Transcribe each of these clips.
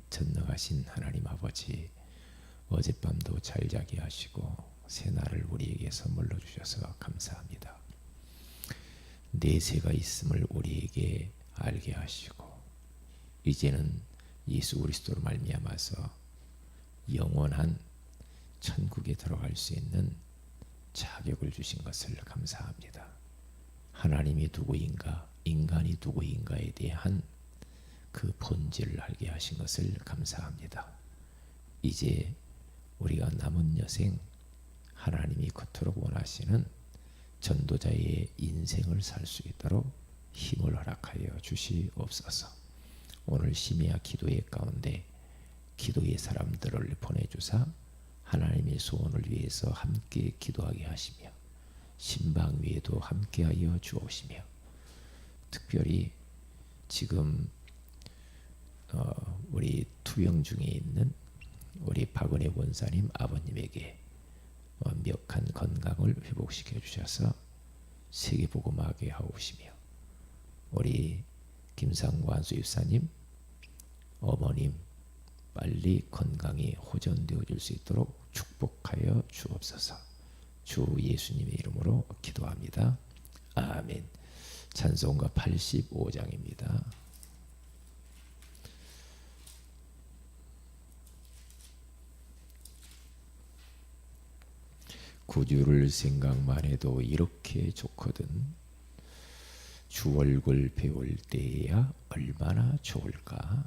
전능하신 하나님 아버지, 어젯밤도 잘 자게 하시고 새날을 우리에게 선물로 주셔서 감사합니다. 내세가 있음을 우리에게 알게 하시고 이제는 예수 그리스도로 말미암아서 영원한 천국에 들어갈 수 있는 자격을 주신 것을 감사합니다. 하나님이 누구인가, 인간이 누구인가에 대한 그 본질을 알게 하신 것을 감사합니다. 이제 우리가 남은 여생 하나님이 그토록 원하시는 전도자의 인생을 살 수 있도록 힘을 허락하여 주시옵소서. 오늘 심야 기도회 가운데 기도의 사람들을 보내주사 하나님의 소원을 위해서 함께 기도하게 하시며 신방 위에도 함께하여 주옵시며 특별히 지금 우리 투병 중에 있는 우리 박은혜 원사님 아버님에게 완벽한 건강을 회복시켜 주셔서 세계복음하게 하옵시며 우리 김상관 수입사님 어머님 빨리 건강이 호전되어질 수 있도록 축복하여 주옵소서. 주 예수님의 이름으로 기도합니다. 아멘. 찬송가 85장입니다. 구주를 생각만 해도 이렇게 좋거든. 주 얼굴 배울 때야 얼마나 좋을까.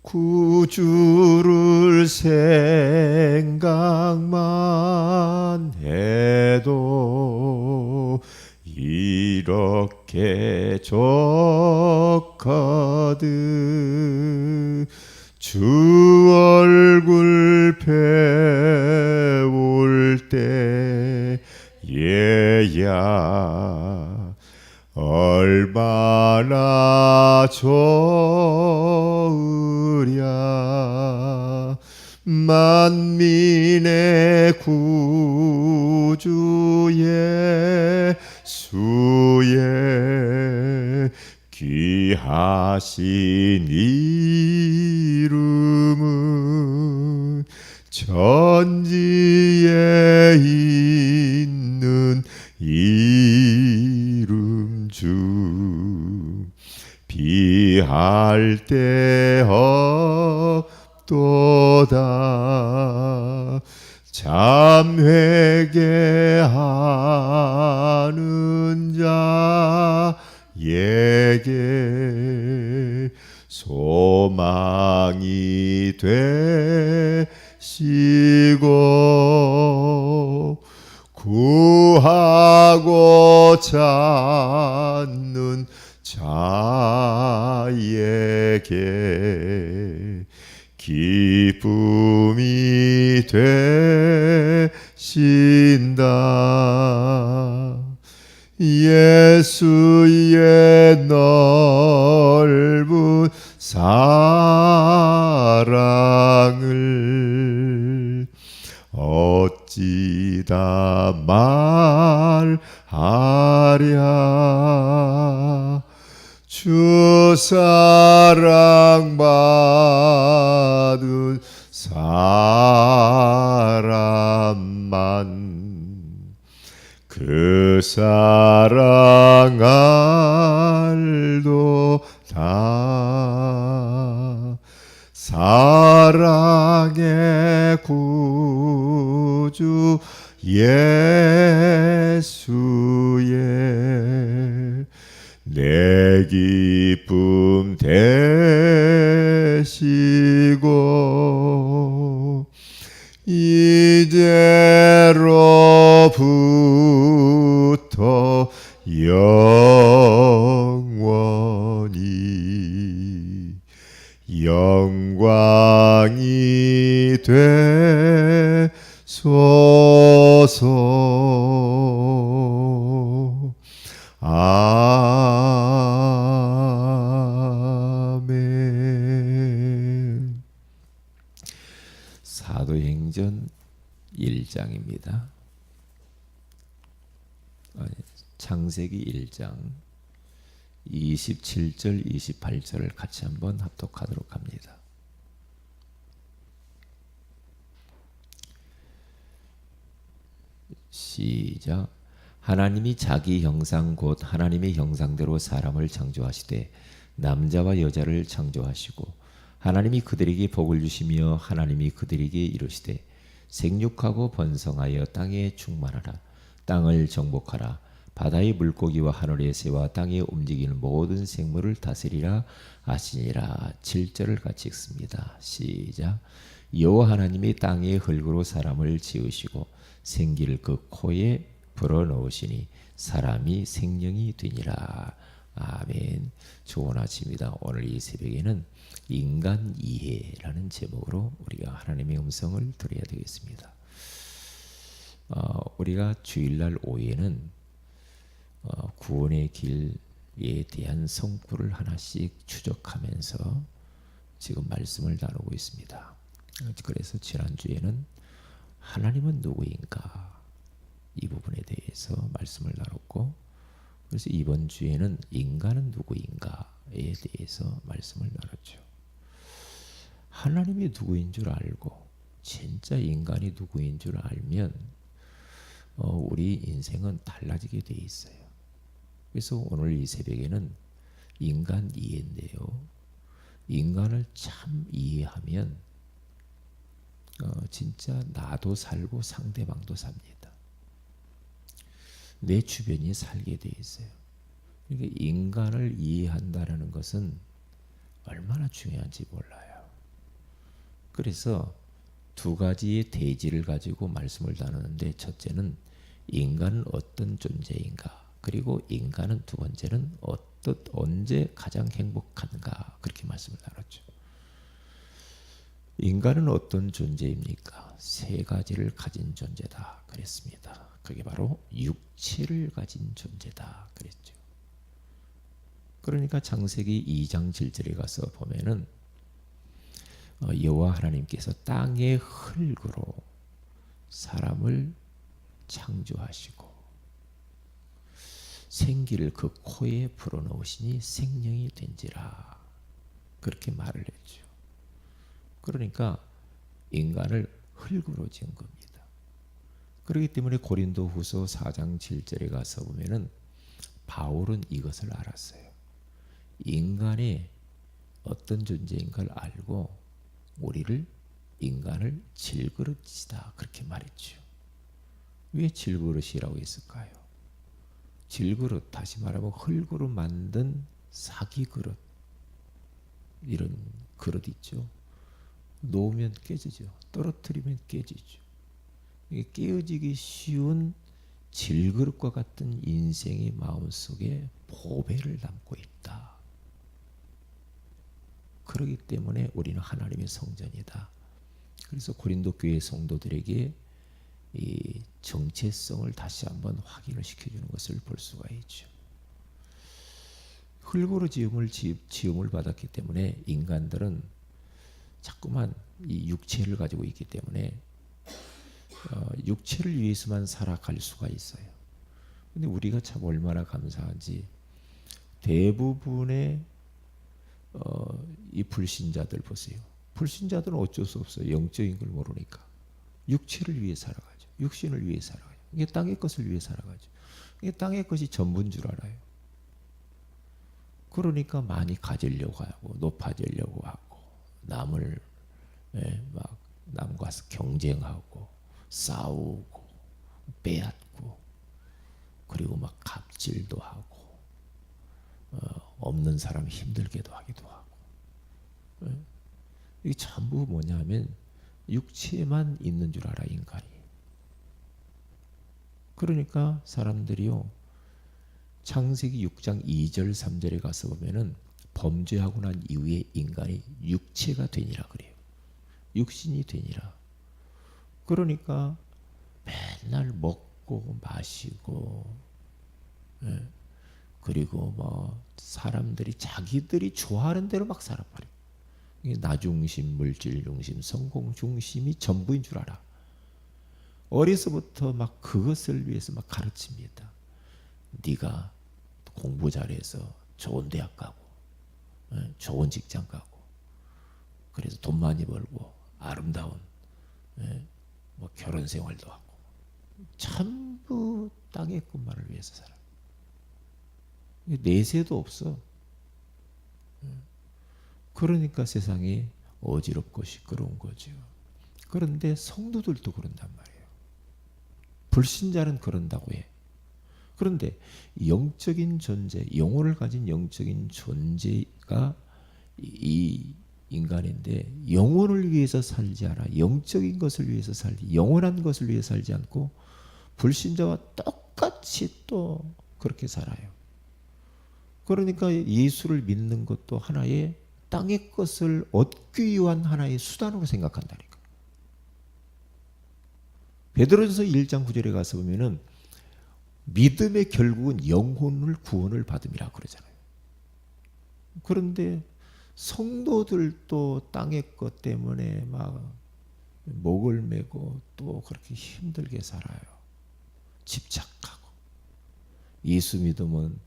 구주를 생각만 해도 이렇게 좋거든. 주 얼굴 배울 때에야 얼마나 좋으랴. 만민의 구주 예수의 귀하신 이름은 천지에 있는 이름 중 비할 데 없도다. 참 회개하는 자에게 소망이 되시고 구하고 찾는 자에게 기쁨이 되신다. 예수의 넓은 사랑을 어찌 다 말하랴. 주 사랑받은 사람만 그 사랑 알도다. 사랑의 구주 예수의 내 기쁨 되시고 이제로부터 영원히 영광이 되소서. 아멘. 사도행전 1장입니다. 창세기 1장 27절 28절을 같이 한번 합독하도록 합니다. 시작. 하나님이 자기 형상 곧 하나님의 형상대로 사람을 창조하시되 남자와 여자를 창조하시고 하나님이 그들에게 복을 주시며 하나님이 그들에게 이르시되 생육하고 번성하여 땅에 충만하라. 땅을 정복하라. 바다의 물고기와 하늘의 새와 땅에 움직이는 모든 생물을 다스리라 하시니라. 7절을 같이 읽습니다. 시작. 여호와 하나님이 땅의 흙으로 사람을 지으시고 생기를 그 코에 불어넣으시니 사람이 생명이 되니라. 아멘. 좋은 아침입니다. 오늘 이 새벽에는 인간 이해라는 제목으로 우리가 하나님의 음성을 들어야 되겠습니다. 우리가 주일날 오후에는 구원의 길에 대한 성구를 하나씩 추적하면서 지금 말씀을 나누고 있습니다. 그래서 지난주에는 하나님은 누구인가 이 부분에 대해서 말씀을 나눴고, 그래서 이번 주에는 인간은 누구인가에 대해서 말씀을 나눴죠. 하나님이 누구인 줄 알고 진짜 인간이 누구인 줄 알면 우리 인생은 달라지게 돼 있어요. 그래서 오늘 이 새벽에는 인간 이해인데요. 인간을 참 이해하면 진짜 나도 살고 상대방도 삽니다. 내 주변이 살게 돼 있어요. 그러니까 인간을 이해한다는 것은 얼마나 중요한지 몰라요. 그래서 두 가지의 대지를 가지고 말씀을 나누는데, 첫째는 인간은 어떤 존재인가, 그리고 인간은 두 번째는 언제 가장 행복한가, 그렇게 말씀을 나눴죠. 인간은 어떤 존재입니까? 세 가지를 가진 존재다 그랬습니다. 그게 바로 육체를 가진 존재다 그랬죠. 그러니까 창세기 2장 7절에 가서 보면은 여호와 하나님께서 땅의 흙으로 사람을 창조하시고 생기를 그 코에 불어넣으시니 생명이 된지라, 그렇게 말을 했죠. 그러니까 인간을 흙으로 지은 겁니다. 그렇기 때문에 고린도후서 4장 7절에 가서 보면은 바울은 이것을 알았어요. 인간의 어떤 존재인가를 알고 우리를, 인간을 질그릇이다 그렇게 말했죠. 왜 질그릇이라고 했을까요? 질그릇, 다시 말하면 흙으로 만든 사기 그릇, 이런 그릇 있죠. 놓으면 깨지죠. 떨어뜨리면 깨지죠. 이게 깨어지기 쉬운 질그릇과 같은 인생의 마음속에 보배를 담고 있다. 그렇기 때문에 우리는 하나님의 성전이다. 그래서 고린도 교회 성도들에게 이 정체성을 다시 한번 확인을 시켜주는 것을 볼 수가 있죠. 흙으로 지음을 받았기 때문에 인간들은 자꾸만 이 육체를 가지고 있기 때문에 육체를 위해서만 살아갈 수가 있어요. 근데 우리가 참 얼마나 감사한지, 대부분의 이 불신자들 보세요. 불신자들은 어쩔 수 없어요. 영적인 걸 모르니까 육체를 위해 살아가죠. 육신을 위해 살아가죠. 이게 땅의 것을 위해 살아가죠. 이게 땅의 것이 전부인 줄 알아요. 그러니까 많이 가지려고 하고 높아지려고 하고 남을 막 남과 경쟁하고 싸우고 빼앗고, 그리고 막 갑질도 하고 없는 사람 힘들게도 하기도 하고. 이게 전부 뭐냐면 육체만 있는 줄 알아, 인간이. 그러니까 사람들이요, 창세기 6장 2절 3절에 가서 보면은 범죄하고 난 이후에 인간이 육체가 되니라 그래요. 육신이 되니라. 그러니까 맨날 먹고 마시고, 그리고 뭐 사람들이 자기들이 좋아하는 대로 막 살아버려. 이게 나 중심, 물질 중심, 성공 중심이 전부인 줄 알아. 어려서부터 막 그것을 위해서 막 가르칩니다. 네가 공부 잘해서 좋은 대학 가고, 좋은 직장 가고, 그래서 돈 많이 벌고 아름다운 뭐 결혼 생활도 하고, 전부 땅의 것만을 위해서 살아. 내세도 없어. 그러니까 세상이 어지럽고 시끄러운 거죠. 그런데 성도들도 그런단 말이에요. 불신자는 그런다고 해. 그런데 영적인 존재, 영혼을 가진 영적인 존재가 이 인간인데 영혼을 위해서 살지 않아. 영적인 것을 위해서 살지, 영원한 것을 위해 살지 않고 불신자와 똑같이 또 그렇게 살아요. 그러니까 예수를 믿는 것도 하나의 땅의 것을 얻기 위한 하나의 수단으로 생각한다니까. 베드로전서 1장 9절에 가서 보면은 믿음의 결국은 영혼을 구원을 받음이라 그러잖아요. 그런데 성도들도 땅의 것 때문에 막 목을 메고 또 그렇게 힘들게 살아요. 집착하고. 예수 믿으면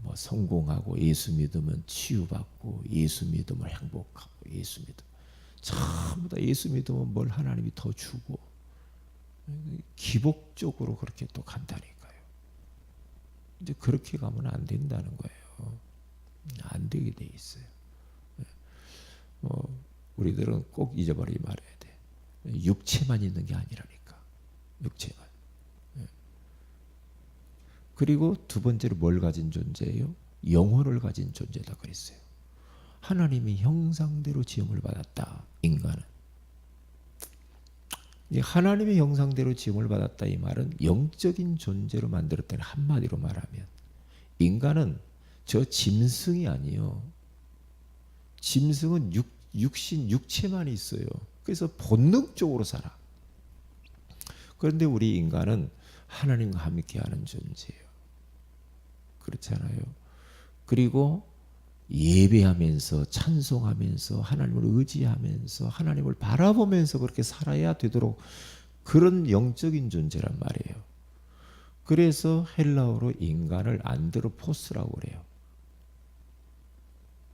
뭐 성공하고, 예수 믿으면 치유받고, 예수 믿으면 행복하고, 예수 믿으면 전부 다 예수 믿으면 뭘 하나님이 더 주고, 기복적으로 그렇게 또 간다니까요. 이제 그렇게 가면 안 된다는 거예요. 안 되게 돼 있어요. 우리들은 꼭 잊어버리지 말아야 돼. 육체만 있는 게 아니라니까. 육체만. 그리고 두 번째로 뭘 가진 존재예요? 영혼을 가진 존재다 그랬어요. 하나님이 형상대로 지음을 받았다. 인간은. 하나님의 형상대로 지음을 받았다 이 말은 영적인 존재로 만들었다는, 한마디로 말하면 인간은 저 짐승이 아니에요. 짐승은 육신, 육체만 있어요. 그래서 본능적으로 살아. 그런데 우리 인간은 하나님과 함께하는 존재예요. 그렇잖아요. 그리고 예배하면서, 찬송하면서, 하나님을 의지하면서, 하나님을 바라보면서 그렇게 살아야 되도록 그런 영적인 존재란 말이에요. 그래서 헬라어로 인간을 안드로포스라고 그래요.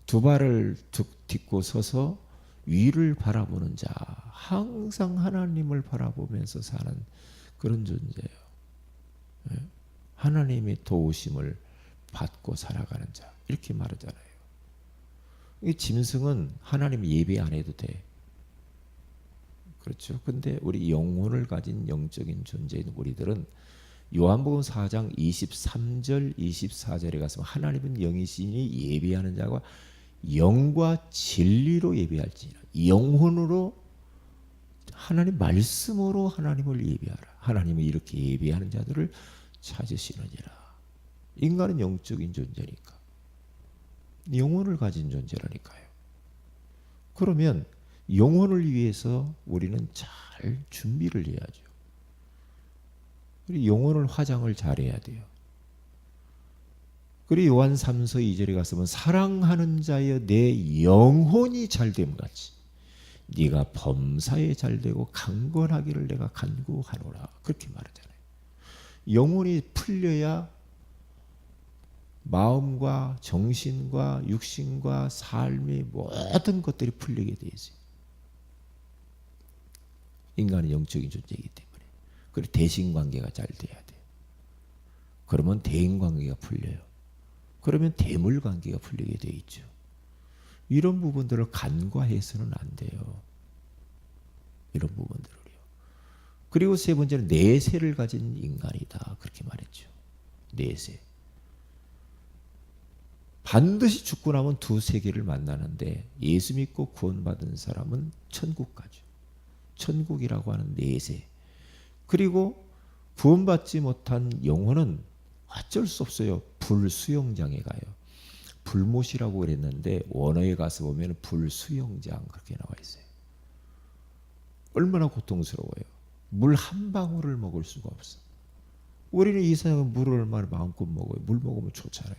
두 발을 딛고 서서 위를 바라보는 자, 항상 하나님을 바라보면서 사는 그런 존재예요. 하나님의 도우심을 받고 살아가는 자, 이렇게 말하잖아요. 이 짐승은 하나님 예배 안 해도 돼. 그렇죠. 근데 우리 영혼을 가진 영적인 존재인 우리들은 요한복음 4장 23절 24절에 가서 하나님은 영이시니 예배하는 자가 영과 진리로 예배할지니라. 영혼으로, 하나님 말씀으로 하나님을 예배하라. 하나님은 이렇게 예배하는 자들을 찾으시느니라. 인간은 영적인 존재니까. 영혼을 가진 존재라니까요. 그러면 영혼을 위해서 우리는 잘 준비를 해야죠. 그리고 영혼을 화장을 잘해야 돼요. 그리고 요한 3서 2절에 가서 보면 사랑하는 자여 내 영혼이 잘됨 같이 네가 범사에 잘되고 강건하기를 내가 간구하노라. 그렇게 말하잖아요. 영혼이 풀려야 마음과 정신과 육신과 삶의 모든 것들이 풀리게 돼 있어요. 인간은 영적인 존재이기 때문에. 그리고 대신관계가 잘 돼야 돼요. 그러면 대인관계가 풀려요. 그러면 대물관계가 풀리게 돼 있죠. 이런 부분들을 간과해서는 안 돼요. 이런 부분들을요. 그리고 세 번째는 내세를 가진 인간이다. 그렇게 말했죠. 내세. 반드시 죽고 나면 두 세계를 만나는데 예수 믿고 구원받은 사람은 천국 가죠. 천국이라고 하는 내세. 그리고 구원받지 못한 영혼은 어쩔 수 없어요. 불수영장에 가요. 불못이라고 그랬는데 원어에 가서 보면 불수영장 그렇게 나와 있어요. 얼마나 고통스러워요. 물 한 방울을 먹을 수가 없어. 우리는 이 세상에 물을 얼마나 마음껏 먹어요. 물 먹으면 좋잖아요.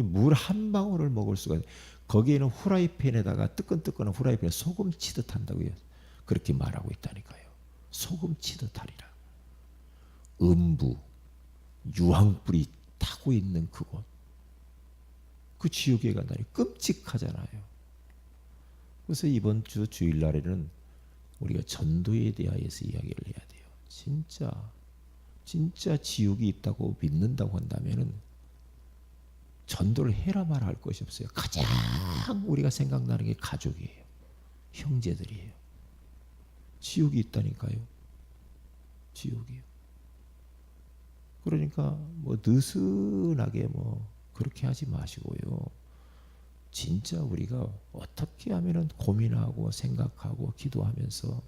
물 한 방울을 먹을 수가 있어요. 거기에는 후라이팬에다가 뜨끈뜨끈한 후라이팬에 소금 치듯 한다고요. 그렇게 말하고 있다니까요. 소금 치듯 하리라. 음부, 유황불이 타고 있는 그곳. 그 지옥에 간다니 끔찍하잖아요. 그래서 이번 주 주일날에는 우리가 전도에 대하여서 이야기를 해야 돼요. 진짜 지옥이 있다고 믿는다고 한다면은 전도를 해라 말아 할 것이 없어요. 가장 우리가 생각나는 게 가족이에요. 형제들이에요. 지옥이 있다니까요. 지옥이요. 그러니까 뭐 느슨하게 뭐 그렇게 하지 마시고요. 진짜 우리가 어떻게 하면은 고민하고 생각하고 기도하면서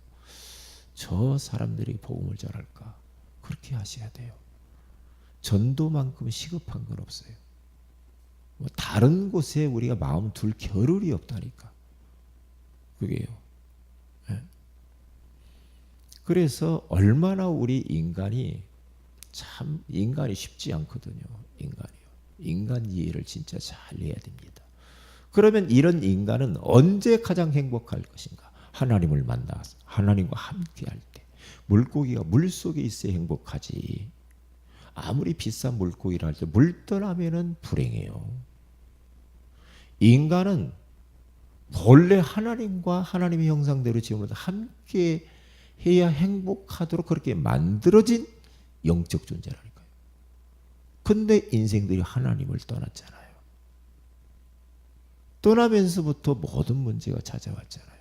저 사람들이 복음을 전할까? 그렇게 하셔야 돼요. 전도만큼 시급한 건 없어요. 뭐 다른 곳에 우리가 마음 둘 겨를이 없다니까. 그게요. 네. 그래서 얼마나 우리 인간이 쉽지 않거든요. 인간 이해를 진짜 잘 해야 됩니다. 그러면 이런 인간은 언제 가장 행복할 것인가? 하나님을 만나서 하나님과 함께 할 때. 물고기가 물속에 있어야 행복하지. 아무리 비싼 물고기라 할때 물 떠나면은 불행해요. 인간은 본래 하나님과 하나님의 형상대로 지으면서 함께 해야 행복하도록 그렇게 만들어진 영적 존재라니까요. 근데 인생들이 하나님을 떠났잖아요. 떠나면서부터 모든 문제가 찾아왔잖아요.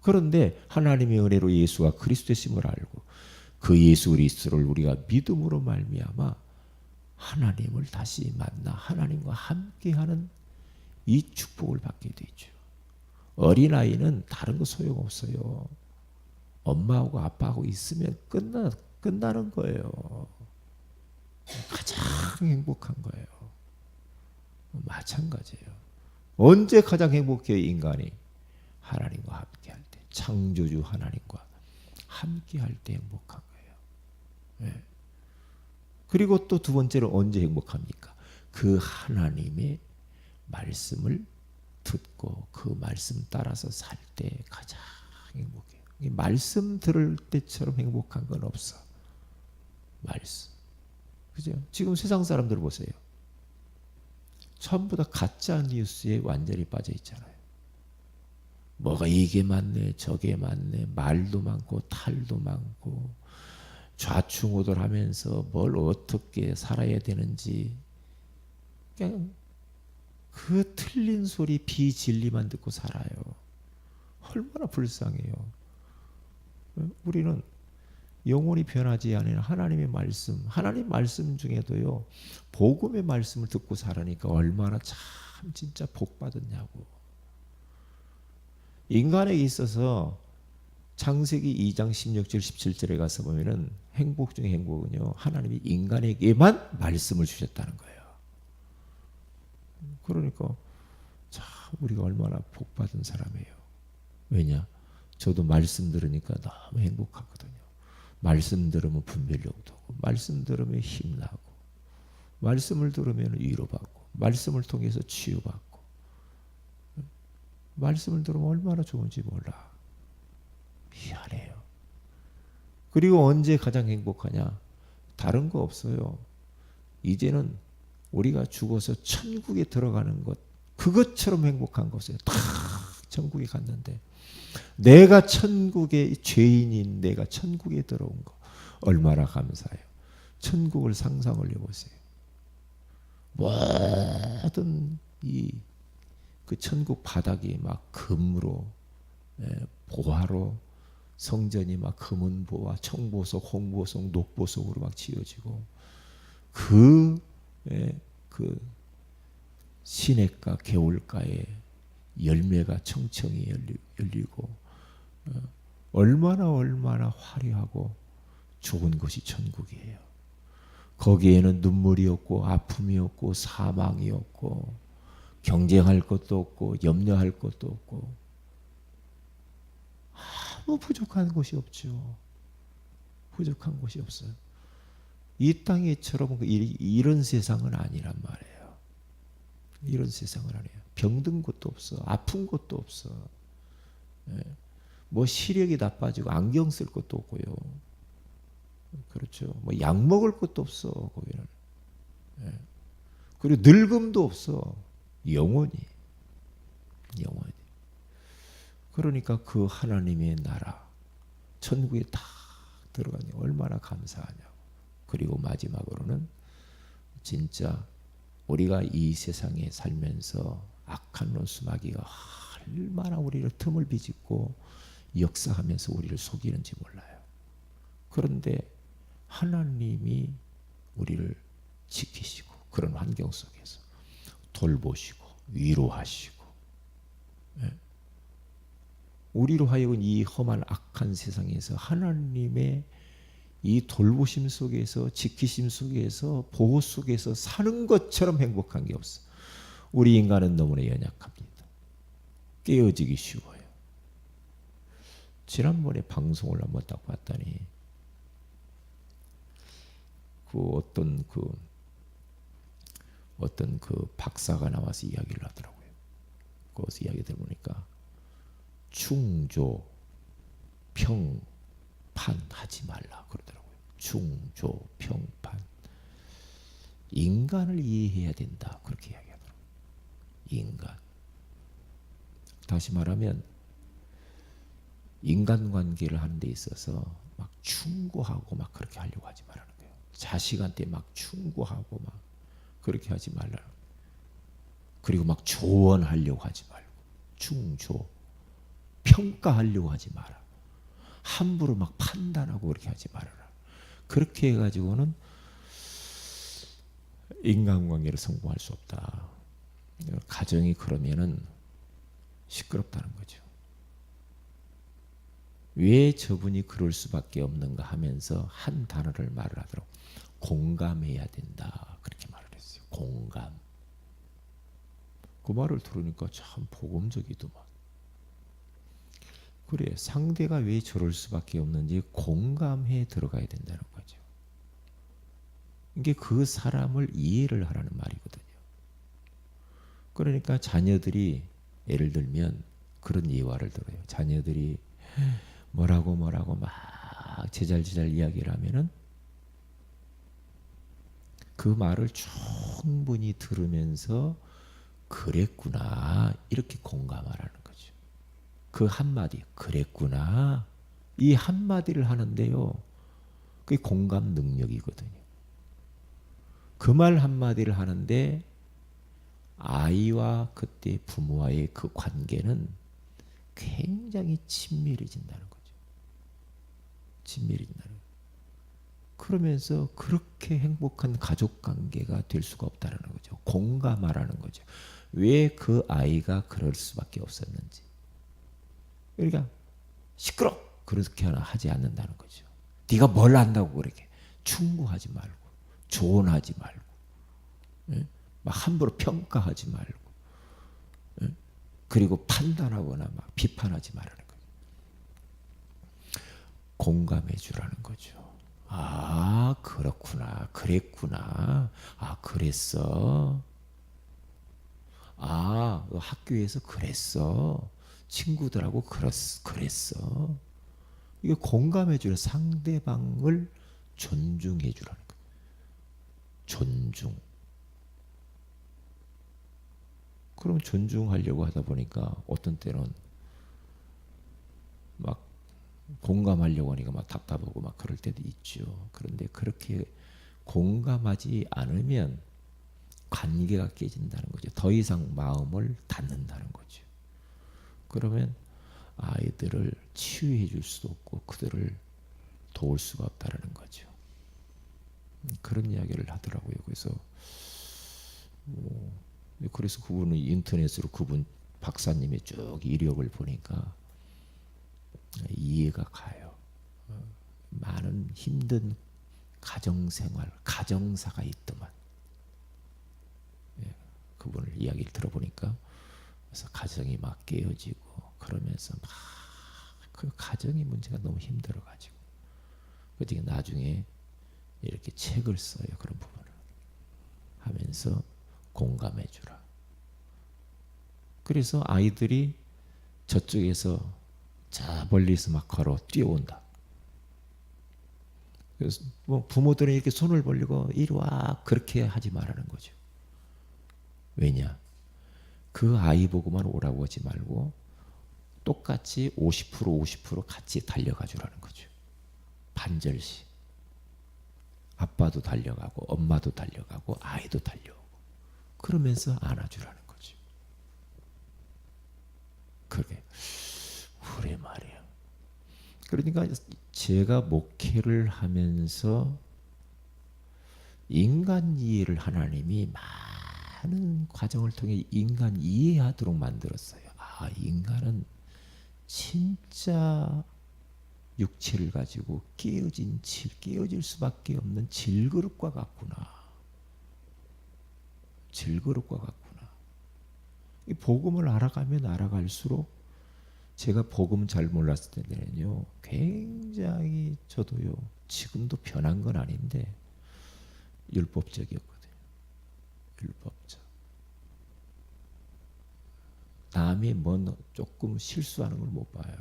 그런데 하나님의 은혜로 예수가 그리스도심을 알고 그 예수 그리스도를 우리가 믿음으로 말미암아 하나님을 다시 만나 하나님과 함께하는 이 축복을 받게 되죠. 어린아이는 다른 거 소용없어요. 엄마하고 아빠하고 있으면 끝나는 거예요. 가장 행복한 거예요. 마찬가지예요. 언제 가장 행복해요, 인간이? 하나님과 함께 할 때. 창조주 하나님과 함께 할 때 행복한 거예요. 네. 그리고 또 두 번째로 언제 행복합니까? 그 하나님의 말씀을 듣고 그 말씀 따라서 살 때 가장 행복해요. 이 말씀 들을 때처럼 행복한 건 없어. 말씀. 그죠? 지금 세상 사람들 보세요. 전부 다 가짜 뉴스에 완전히 빠져 있잖아요. 뭐가 이게 맞네, 저게 맞네, 말도 많고 탈도 많고 좌충우돌하면서 뭘 어떻게 살아야 되는지 그냥 그 틀린 소리 비진리만 듣고 살아요. 얼마나 불쌍해요. 우리는 영원히 변하지 않은 하나님의 말씀, 하나님 말씀 중에도요, 복음의 말씀을 듣고 살으니까 얼마나 참 진짜 복 받았냐고. 인간에게 있어서 창세기 2장 16절 17절에 가서 보면은 행복 중의 행복은요, 하나님이 인간에게만 말씀을 주셨다는 거예요. 그러니까 참 우리가 얼마나 복 받은 사람이에요. 왜냐? 저도 말씀 들으니까 너무 행복하거든요. 말씀 들으면 분별력도 오고, 말씀 들으면 힘나고, 말씀을 들으면 위로받고, 말씀을 통해서 치유받고, 말씀을 들으면 얼마나 좋은지 몰라. 미안해요. 그리고 언제 가장 행복하냐? 다른 거 없어요. 이제는 우리가 죽어서 천국에 들어가는 것, 그것처럼 행복한 것이에요. 다 천국에 갔는데 내가 천국의 죄인인 내가 천국에 들어온 거 얼마나 감사해요. 천국을 상상을 해보세요. 모든 그 천국 바닥이 막 금으로, 보화로, 성전이 막 금은보화, 청보석, 홍보석, 녹보석으로 막 지어지고, 그 시냇가 개울가에 열매가 청청히 열리고, 얼마나 화려하고 좋은 곳이 천국이에요. 거기에는 눈물이 없고 아픔이 없고 사망이 없고 경쟁할 것도 없고 염려할 것도 없고 아무 부족한 곳이 없죠. 부족한 곳이 없어요. 이 땅에처럼 이런 세상은 아니란 말이에요. 이런 세상은 아니에요. 병든 것도 없어. 아픈 것도 없어. 뭐 시력이 나빠지고 안경 쓸 것도 없고요. 그렇죠. 뭐 약 먹을 것도 없어. 거기는. 그리고 늙음도 없어. 영원히. 그러니까 그 하나님의 나라 천국에 딱 들어가니 얼마나 감사하냐고. 그리고 마지막으로는 진짜 우리가 이 세상에 살면서 악한 원수마귀가 얼마나 우리를 틈을 비집고 역사하면서 우리를 속이는지 몰라요. 그런데 하나님이 우리를 지키시고 그런 환경 속에서 돌보시고 위로하시고, 예? 우리로 하여금 이 험한 악한 세상에서 하나님의 이 돌보심 속에서, 지키심 속에서, 보호 속에서 사는 것처럼 행복한 게 없어. 우리 인간은 너무나 연약합니다. 깨어지기 쉬워요. 지난번에 방송을 한번 딱 봤더니 어떤 박사가 나와서 이야기를 하더라고요. 거기서 이야기 들어보니까 충조 평판 하지 말라 그러더라고요. 충조 평판. 인간을 이해해야 된다 그렇게 이야기하더라고요. 인간. 다시 말하면 인간관계를 하는 데 있어서 막 충고하고 막 그렇게 하려고 하지 말라는 거예요. 자식한테 막 충고하고 막 그렇게 하지 말라는 거예요. 그리고 막 조언하려고 하지 말고, 충조 평가하려고 하지 마라. 함부로 막 판단하고 그렇게 하지 말아라. 그렇게 해가지고는 인간관계를 성공할 수 없다. 가정이 그러면은 시끄럽다는 거죠. 왜 저분이 그럴 수밖에 없는가 하면서 한 단어를 말을 하더라고. 공감해야 된다. 그렇게 말을 했어요. 공감. 그 말을 들으니까 참 복음적이더만. 그래, 상대가 왜 저럴 수밖에 없는지 공감해 들어가야 된다는 거죠. 이게 그 사람을 이해를 하라는 말이거든요. 그러니까 자녀들이 예를 들면 그런 예화를 들어요. 자녀들이 뭐라고 막 제잘제잘 이야기를 하면은 그 말을 충분히 들으면서 그랬구나 이렇게 공감하라는 거죠. 그 한마디 그랬구나 이 한마디를 하는데요. 그게 공감 능력이거든요. 그 말 한마디를 하는데 아이와 그때 부모와의 그 관계는 굉장히 친밀해진다는 거죠. 친밀해진다는 거죠. 그러면서 그렇게 행복한 가족 관계가 될 수가 없다는 거죠. 공감하라는 거죠. 왜 그 아이가 그럴 수밖에 없었는지. 그러니까 시끄러 그렇게 하지 않는다는 거죠. 네가 뭘 안다고 그렇게 충고하지 말고 조언하지 말고, 예? 막 함부로 평가하지 말고, 예? 그리고 판단하거나 막 비판하지 말라는 거예요. 공감해 주라는 거죠. 아 그렇구나 그랬구나 아 그랬어 아 학교에서 그랬어 친구들하고 그랬어. 이게 공감해 주는 상대방을 존중해 주라는 거예요. 존중. 그럼 존중하려고 하다 보니까 어떤 때는 막 공감하려고 하니까 막 답답하고 막 그럴 때도 있죠. 그런데 그렇게 공감하지 않으면 관계가 깨진다는 거죠. 더 이상 마음을 닫는다는 거죠. 그러면 아이들을 치유해 줄 수도 없고 그들을 도울 수가 없다는 거죠. 그런 이야기를 하더라고요. 그래서 그분은 인터넷으로 그분 박사님의 쭉 이력을 보니까 이해가 가요. 많은 힘든 가정생활, 가정사가 있더만. 예, 그분을 이야기를 들어보니까 그래서 가정이 막 깨어지고 그러면서 막 그 가정의 문제가 너무 힘들어가지고 그때 나중에 이렇게 책을 써요. 그런 부분을 하면서 공감해 주라. 그래서 아이들이 저쪽에서 저 멀리서 막 걸어 뛰어온다. 그래서 뭐 부모들은 이렇게 손을 벌리고 이리 와 그렇게 하지 말라는 거죠. 왜냐? 그 아이 보고만 오라고 하지 말고 똑같이 50% 같이 달려가 주라는 거죠. 반절씩 아빠도 달려가고 엄마도 달려가고 아이도 달려오고 그러면서 안아주라는 거죠. 그게 그래 말이야. 그러니까 제가 목회를 하면서 인간 이해를 하나님이 많은 과정을 통해 인간 이해하도록 만들었어요. 아, 인간은 진짜 육체를 가지고 깨어질 수밖에 없는 질그릇과 같구나. 질그릇과 같구나. 이 복음을 알아가면 알아갈수록 제가 복음 잘 몰랐을 때는요, 굉장히 저도요, 지금도 변한 건 아닌데 율법적이었거든요. 율법적. 남이 뭐 조금 실수하는 걸 못 봐요.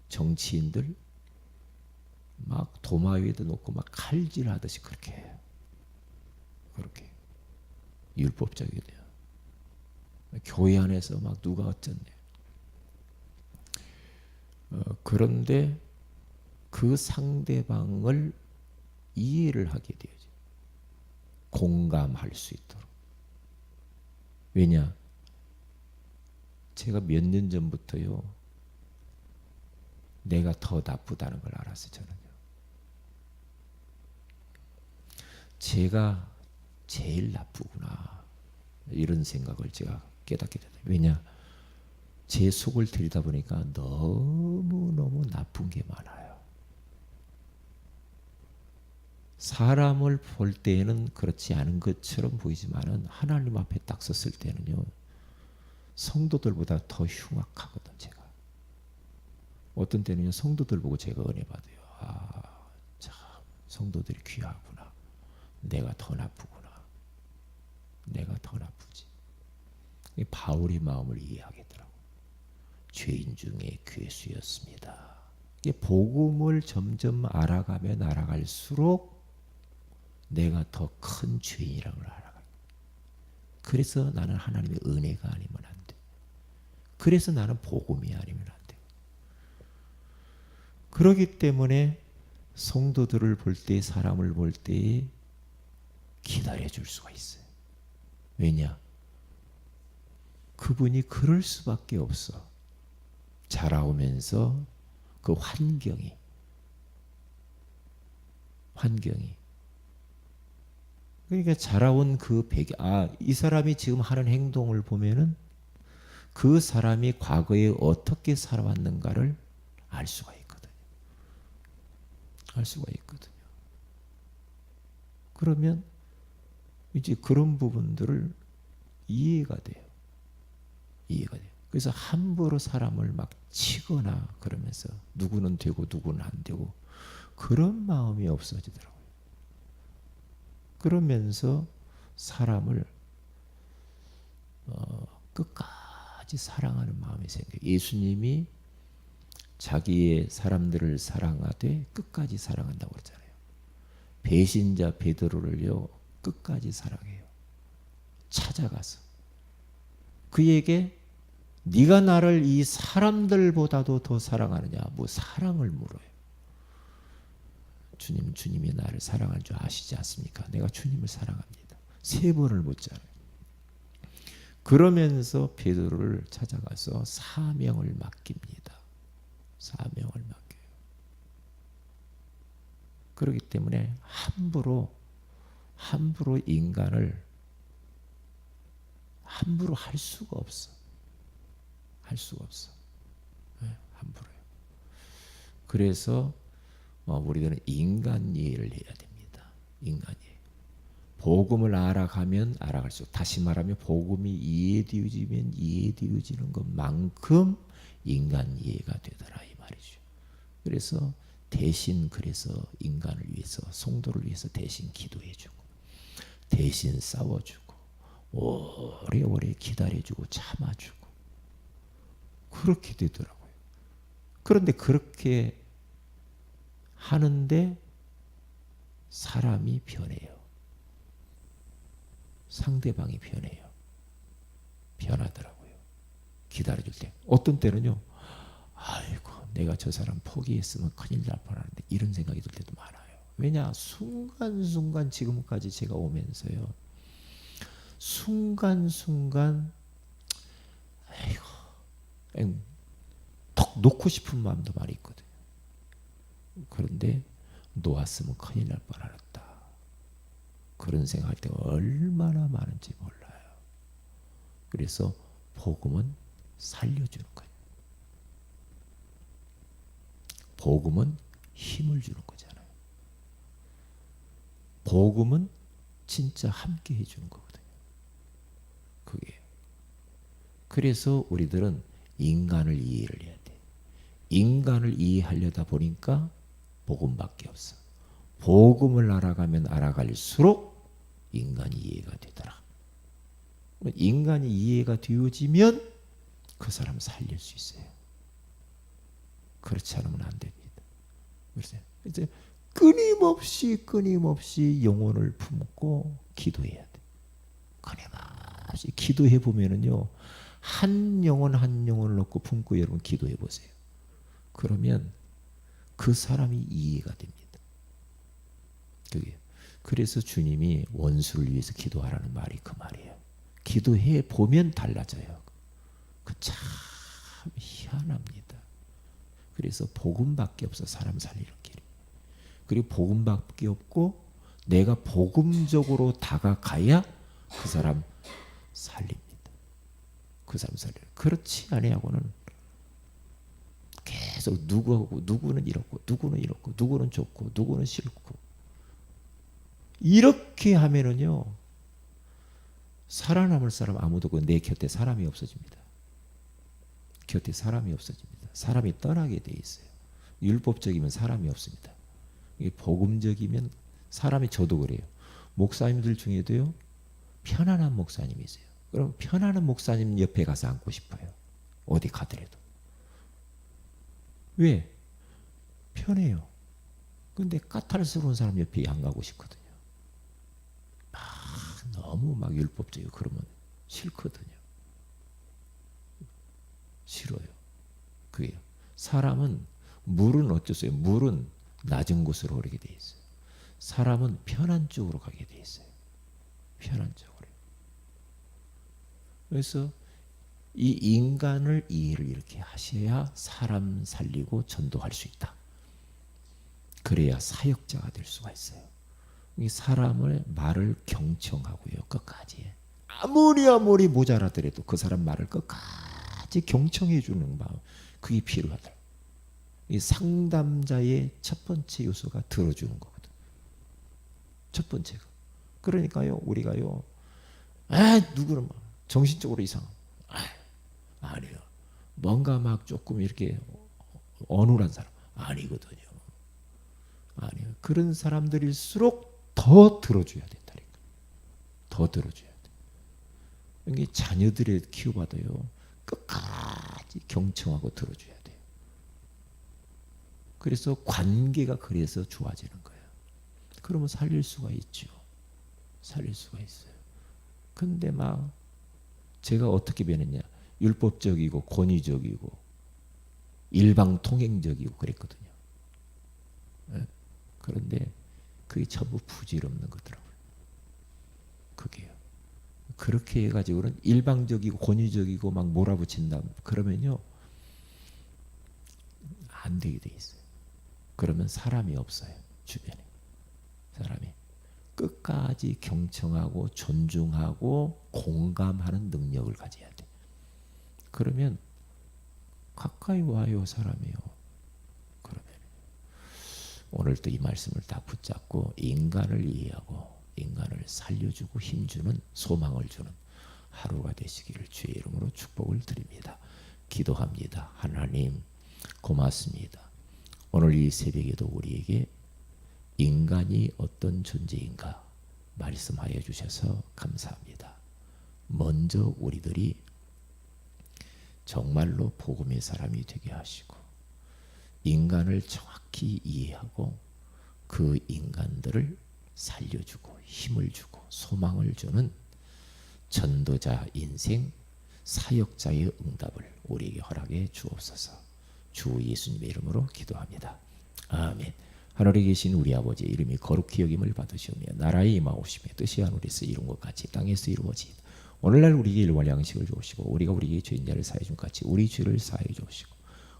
정치인들 막 도마 위에다 놓고 막 칼질하듯이 그렇게 해요. 그렇게 율법적이돼요. 교회 안에서 막 누가 어쩌네. 그런데 그 상대방을 이해를 하게 되죠. 공감할 수 있도록. 왜냐? 제가 몇 년 전부터요, 내가 더 나쁘다는 걸 알았어요. 저는요. 제가 제일 나쁘구나, 이런 생각을 제가 깨닫게 되네요. 왜냐? 제 속을 들여다보니까 너무너무 나쁜 게 많아요. 사람을 볼 때에는 그렇지 않은 것처럼 보이지만은 하나님 앞에 딱 섰을 때는요, 성도들보다 더 흉악하거든. 제가 어떤 때는요, 성도들 보고 제가 은혜 받아요. 아, 참 성도들이 귀하구나. 내가 더 나쁘구나. 내가 더 나쁘지. 바울의 마음을 이해하겠더라고. 죄인 중에 괴수였습니다. 복음을 점점 알아가면 알아갈수록 내가 더 큰 죄인이라는 걸 알아가요. 그래서 나는 하나님의 은혜가 아니면 안 돼. 그래서 나는 복음이 아니면 안 돼. 그렇기 때문에 성도들을 볼 때, 사람을 볼 때 기다려줄 수가 있어요. 왜냐? 그분이 그럴 수밖에 없어. 자라오면서 그 환경이 그러니까 자라온 그 배경, 이 사람이 지금 하는 행동을 보면은 그 사람이 과거에 어떻게 살아왔는가를 알 수가 있거든요. 알 수가 있거든요. 그러면 이제 그런 부분들을 이해가 돼요. 이해가 돼요. 그래서 함부로 사람을 막 치거나 그러면서 누구는 되고 누구는 안 되고 그런 마음이 없어지더라고요. 그러면서 사람을 끝까지 사랑하는 마음이 생겨요. 예수님이 자기의 사람들을 사랑하되 끝까지 사랑한다고 그랬잖아요. 배신자 베드로를요, 끝까지 사랑해요. 찾아가서 그에게 네가 나를 이 사람들보다도 더 사랑하느냐, 뭐 사랑을 물어요. 주님이 나를 사랑할 줄 아시지 않습니까? 내가 주님을 사랑합니다. 3번을 묻잖아요. 그러면서 베드로를 찾아가서 사명을 맡깁니다. 사명을 맡겨요. 그렇기 때문에 함부로 인간을 함부로 할 수가 없어. 할 수가 없어. 네, 함부로요. 그래서 우리들은 인간 이해를 해야 됩니다. 인간 이해. 복음을 알아가면 알아갈수록, 다시 말하면 복음이 이해되어지면 이해되어지는 것만큼 인간 이해가 되더라, 이 말이죠. 그래서 그래서 인간을 위해서, 성도를 위해서 대신 기도해주고, 대신 싸워주고, 오래오래 기다려주고 참아주고 그렇게 되더라고요. 그런데 그렇게 하는데 사람이 변해요. 상대방이 변해요. 변하더라고요. 기다려줄 때. 어떤 때는요, 아이고 내가 저 사람 포기했으면 큰일 날 뻔하는데 이런 생각이 들 때도 많아요. 왜냐? 순간순간 지금까지 제가 오면서요. 순간순간 아이고 턱 놓고 싶은 마음도 많이 있거든요. 그런데 놓았으면 큰일 날 뻔하다. 그런 생각할 때가 얼마나 많은지 몰라요. 그래서 복음은 살려주는 거예요. 복음은 힘을 주는 거잖아요. 복음은 진짜 함께 해주는 거거든요. 그게. 그래서 우리들은 인간을 이해를 해야 돼. 인간을 이해하려다 보니까 복음밖에 없어. 복음을 알아가면 알아갈수록 인간이 이해가 되더라. 인간이 이해가 되어지면 그 사람 살릴 수 있어요. 그렇지 않으면 안 됩니다. 그래서 이제 끊임없이 영혼을 품고 기도해야 돼. 끊임없이 기도해 보면은요, 한 영혼을 놓고 품고 여러분 기도해 보세요. 그러면 그 사람이 이해가 됩니다. 그게. 그래서 주님이 원수를 위해서 기도하라는 말이 그 말이에요. 기도해 보면 달라져요. 그 참 희한합니다. 그래서 복음밖에 없어, 사람 살리는 길이. 그리고 복음밖에 없고 내가 복음적으로 다가가야 그 사람 살립니다. 그 사람 살려요. 그렇지 아니하고는 계속 누구는 이렇고 누구는 좋고 누구는 싫고 이렇게 하면은요, 살아남을 사람 아무도 없고 내 곁에 사람이 없어집니다. 곁에 사람이 없어집니다. 사람이 떠나게 돼 있어요. 율법적이면 사람이 없습니다. 이게 복음적이면 사람이, 저도 그래요. 목사님들 중에도요, 편안한 목사님이 있어요. 그럼 편안한 목사님 옆에 가서 앉고 싶어요. 어디 가더라도. 왜? 편해요. 근데 까탈스러운 사람 옆에 안 가고 싶거든요. 너무 막 율법적이고 그러면 싫거든요. 싫어요. 그게요. 사람은, 물은 어쩌세요? 물은 낮은 곳으로 흐르게 돼 있어요. 사람은 편한 쪽으로 가게 돼 있어요. 편한 쪽으로. 그래서 이 인간을 이해를 이렇게 하셔야 사람 살리고 전도할 수 있다. 그래야 사역자가 될 수가 있어요. 이 사람을 말을 경청하고요. 끝까지. 아무리 모자라더라도 그 사람 말을 끝까지 경청해 주는 마음. 그게 필요하다. 이 상담자의 첫 번째 요소가 들어주는 거거든. 첫 번째가. 그러니까요, 우리가요, 누구는 막 정신적으로 이상. 아니요. 뭔가 막 조금 이렇게 어눌한 사람. 아니거든요. 아니요. 그런 사람들일수록 더 들어줘야 된다니까. 더 들어줘야 돼. 이게 자녀들의 키워봐도요, 끝까지 경청하고 들어줘야 돼요. 그래서 관계가 그래서 좋아지는 거예요. 그러면 살릴 수가 있죠. 살릴 수가 있어요. 근데 막 제가 어떻게 변했냐? 율법적이고 권위적이고 일방통행적이고 그랬거든요. 네? 그런데 그게 전부 부질없는 거더라고요. 그게요. 그렇게 해가지고는 일방적이고 권위적이고 막 몰아붙인다. 그러면요, 안 되게 돼 있어요. 그러면 사람이 없어요. 주변에. 사람이. 끝까지 경청하고 존중하고 공감하는 능력을 가져야 돼. 그러면 가까이 와요, 사람이요. 그러면 오늘 또 이 말씀을 다 붙잡고 인간을 이해하고 인간을 살려주고 힘주는, 소망을 주는 하루가 되시기를 주의 이름으로 축복을 드립니다. 기도합니다. 하나님 고맙습니다. 오늘 이 새벽에도 우리에게 인간이 어떤 존재인가 말씀하여 주셔서 감사합니다. 먼저 우리들이 정말로 복음의 사람이 되게 하시고 인간을 정확히 이해하고 그 인간들을 살려주고 힘을 주고 소망을 주는 전도자 인생, 사역자의 응답을 우리에게 허락해 주옵소서. 주 예수님의 이름으로 기도합니다. 아멘. 하늘에 계신 우리 아버지 이름이 거룩히 여김을 받으시오며 나라의 임하오시며 뜻이 하늘에서 이룬 것 같이 땅에서 이루어지이다. 오늘날 우리에게 일용할 양식을 주옵시고 우리가 우리에게 죄인자를 사해 준 같이 우리 죄를 사해 주옵시고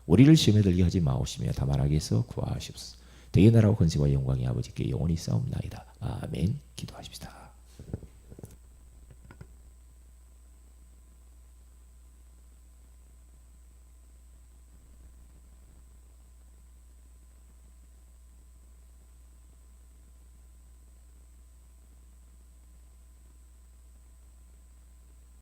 우리를 시험에 들게 하지 마옵시며 다만 악에서 구하시옵소서. 대개 나라와 권세와 영광이 아버지께 영원히 싸움나이다. 아멘. 기도하십시다.